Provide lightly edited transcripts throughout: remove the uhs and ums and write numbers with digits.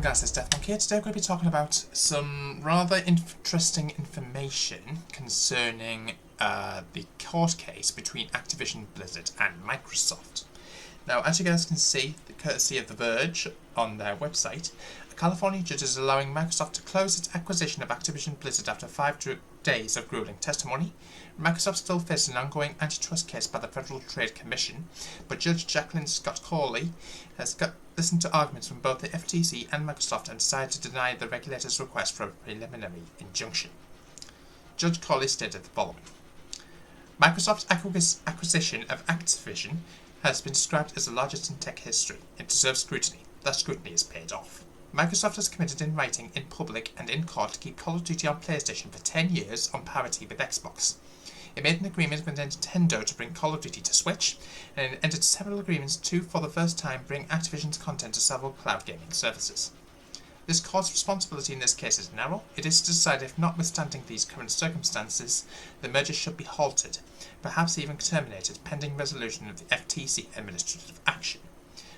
everyone, guys, it's Deathmonk here. Today we're going to be talking about some rather interesting information concerning the court case between Activision Blizzard and Microsoft. Now, as you guys can see, courtesy of The Verge on their website, a California judge is allowing Microsoft to close its acquisition of Activision Blizzard after 5 days of grueling testimony. Microsoft still faces an ongoing antitrust case by the Federal Trade Commission, but Judge Jacqueline Scott Corley has listened to arguments from both the FTC and Microsoft and decided to deny the regulator's request for a preliminary injunction. Judge Corley stated the following: Microsoft's acquisition of Activision has been described as the largest in tech history. It deserves scrutiny. That scrutiny is paid off. Microsoft has committed in writing, in public and in court to keep Call of Duty on PlayStation for 10 years on parity with Xbox. It made an agreement with Nintendo to bring Call of Duty to Switch, and it entered several agreements to, for the first time, bring Activision's content to several cloud gaming services. This court's responsibility in this case is narrow. It is to decide if, notwithstanding these current circumstances, the merger should be halted, perhaps even terminated, pending resolution of the FTC administrative action.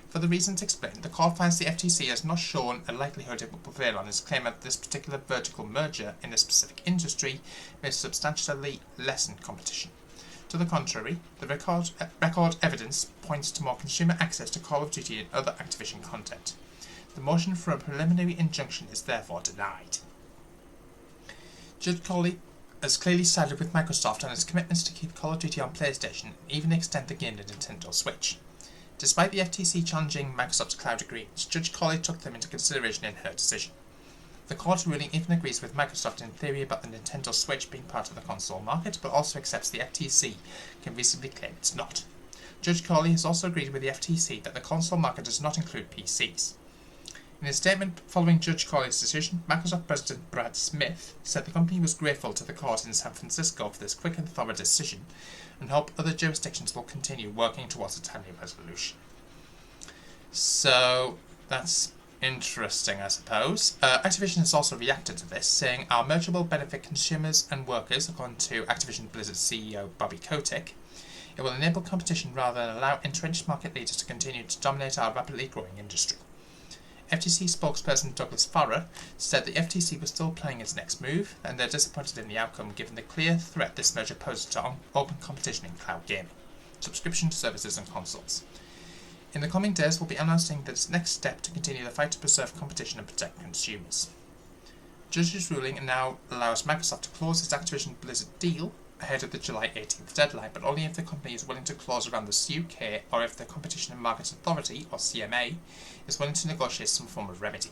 For the reasons explained, the court finds the FTC has not shown a likelihood it will prevail on its claim that this particular vertical merger in a specific industry may substantially lessen competition. To the contrary, the record evidence points to more consumer access to Call of Duty and other Activision content. The motion for a preliminary injunction is therefore denied. Judge Corley has clearly sided with Microsoft on its commitments to keep Call of Duty on PlayStation and even extend the game to Nintendo Switch. Despite the FTC challenging Microsoft's cloud agreements, Judge Corley took them into consideration in her decision. The court ruling even agrees with Microsoft in theory about the Nintendo Switch being part of the console market, but also accepts the FTC can reasonably claim it's not. Judge Corley has also agreed with the FTC that the console market does not include PCs. In a statement following Judge Corley's decision, Microsoft President Brad Smith said the company was grateful to the court in San Francisco for this quick and thorough decision, and hope other jurisdictions will continue working towards a timely resolution. So, that's interesting, I suppose. Activision has also reacted to this, saying, "Our merger will benefit consumers and workers," according to Activision Blizzard CEO Bobby Kotick. "It will enable competition rather than allow entrenched market leaders to continue to dominate our rapidly growing industry." FTC spokesperson Douglas Farrer said the FTC was still planning its next move, and they're disappointed in the outcome given the clear threat this merger poses to open competition in cloud gaming, subscription services and consoles. In the coming days, we'll be announcing this next step to continue the fight to preserve competition and protect consumers. Judge's ruling now allows Microsoft to close its Activision Blizzard deal ahead of the July 18th deadline, but only if the company is willing to close around the UK or if the Competition and Markets Authority, or CMA, is willing to negotiate some form of remedy.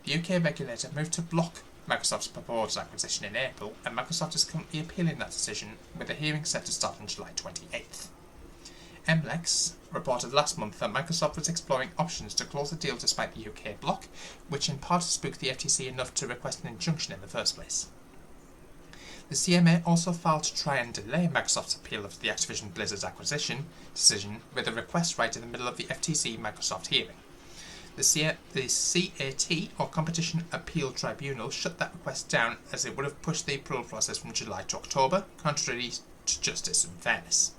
The UK regulator moved to block Microsoft's proposed acquisition in April, and Microsoft is currently appealing that decision, with a hearing set to start on July 28th. MLEX reported last month that Microsoft was exploring options to close the deal despite the UK block, which in part spooked the FTC enough to request an injunction in the first place. The CMA also filed to try and delay Microsoft's appeal of the Activision Blizzard's acquisition decision with a request right in the middle of the FTC-Microsoft hearing. The CAT, or Competition Appeal Tribunal, shut that request down as it would have pushed the approval process from July to October, contrary to justice and fairness.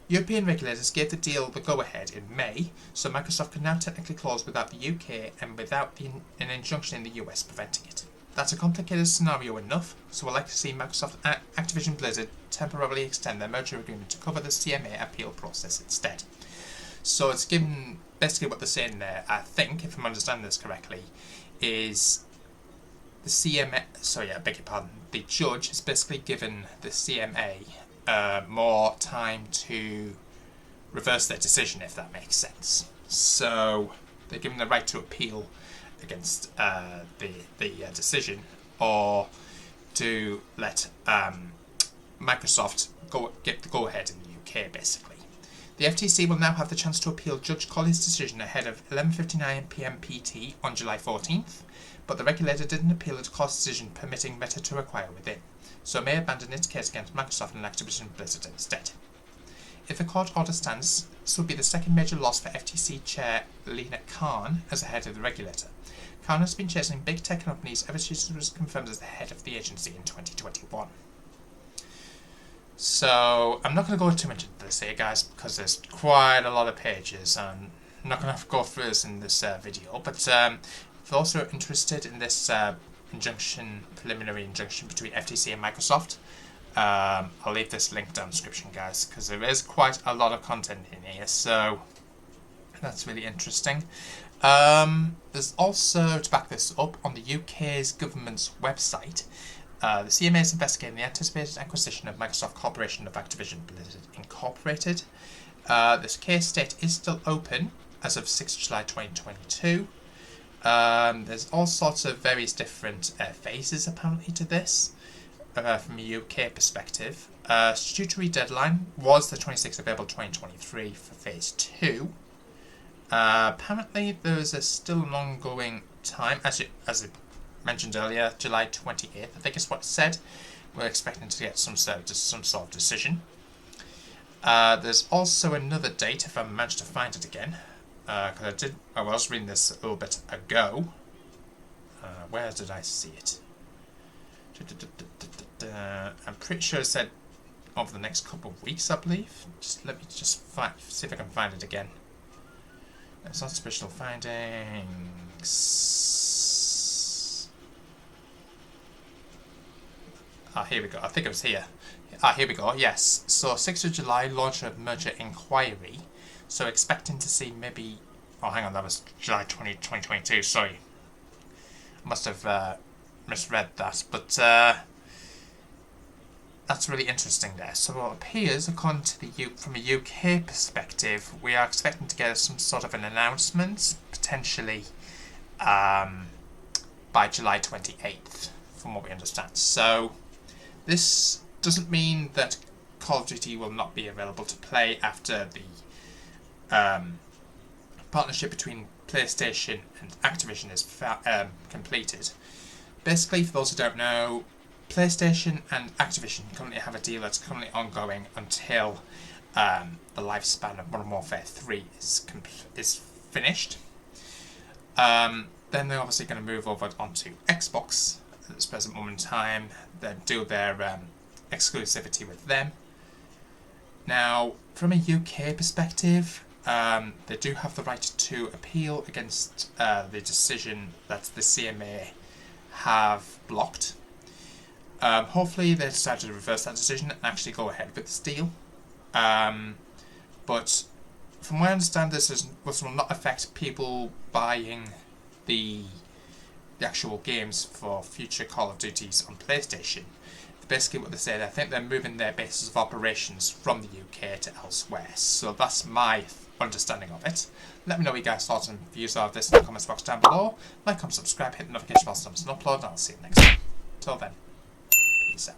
European regulators gave the deal the go-ahead in May, so Microsoft can now technically close without the UK and without an injunction in the US preventing it. That's a complicated scenario enough, so we'd like to see Microsoft and Activision Blizzard temporarily extend their merger agreement to cover the CMA appeal process instead. So it's given, basically what they're saying there, I think, if I'm understanding this correctly, is the the judge has basically given the CMA more time to reverse their decision, if that makes sense. So they're given the right to appeal against the decision, or to let Microsoft get the go-ahead in the UK, basically. The FTC will now have the chance to appeal Judge Corley's decision ahead of 11:59 p.m. PT on July 14th, but the regulator didn't appeal its court's decision permitting Meta to acquire Within, so it may abandon its case against Microsoft and Activision Blizzard instead. If the court order stands, this will be the second major loss for FTC Chair Lena Khan as the head of the regulator. Khan has been chasing big tech companies ever since she was confirmed as the head of the agency in 2021. So, I'm not going to go too much into this here, guys, because there's quite a lot of pages, and I'm not going to go through this in this video, but If you're also interested in this preliminary injunction between FTC and Microsoft, I'll leave this link down in the description, guys, because there is quite a lot of content in here, so that's really interesting. There's also, to back this up, on the UK's government's website, the CMA is investigating the anticipated acquisition of Microsoft Corporation of Activision Blizzard Incorporated. This case date is still open as of 6th July 2022. There's all sorts of various different phases apparently to this from a UK perspective. Statutory deadline was the 26th of April 2023 for phase 2. Apparently there is still an ongoing time, as I mentioned earlier, July 28th, I think is what it said. We're expecting to get some sort of decision. There's also another date, if I managed to find it again, because I was reading this a little bit ago. Where did I see it? I'm pretty sure it said over the next couple of weeks, I believe. Let me see if I can find it again. It's not special findings. Here we go. I think it was here. Here we go. Yes. So 6th of July, launch of merger inquiry. So expecting to see maybe... Oh, hang on. That was July 2022. Sorry. I must have misread that. But that's really interesting there. So it appears, according to from a UK perspective, we are expecting to get some sort of an announcement, potentially by July 28th, from what we understand. So this doesn't mean that Call of Duty will not be available to play after the partnership between PlayStation and Activision is completed. Basically, for those who don't know, PlayStation and Activision currently have a deal that's currently ongoing until the lifespan of Modern Warfare 3 is finished. Then they're obviously going to move over onto Xbox at this present moment in time. They do their exclusivity with them. Now, from a UK perspective, they do have the right to appeal against the decision that the CMA have blocked. Hopefully they decide to reverse that decision and actually go ahead with this deal. But from what I understand, this will not affect people buying the actual games for future Call of Duties on PlayStation. Basically what they said, I think they're moving their bases of operations from the UK to elsewhere. So that's my understanding of it. Let me know what you guys' thoughts and views are of this in the comments box down below. Like, comment, subscribe, hit the notification bell so I don't miss an upload, and I'll see you next time. Till then, peace out.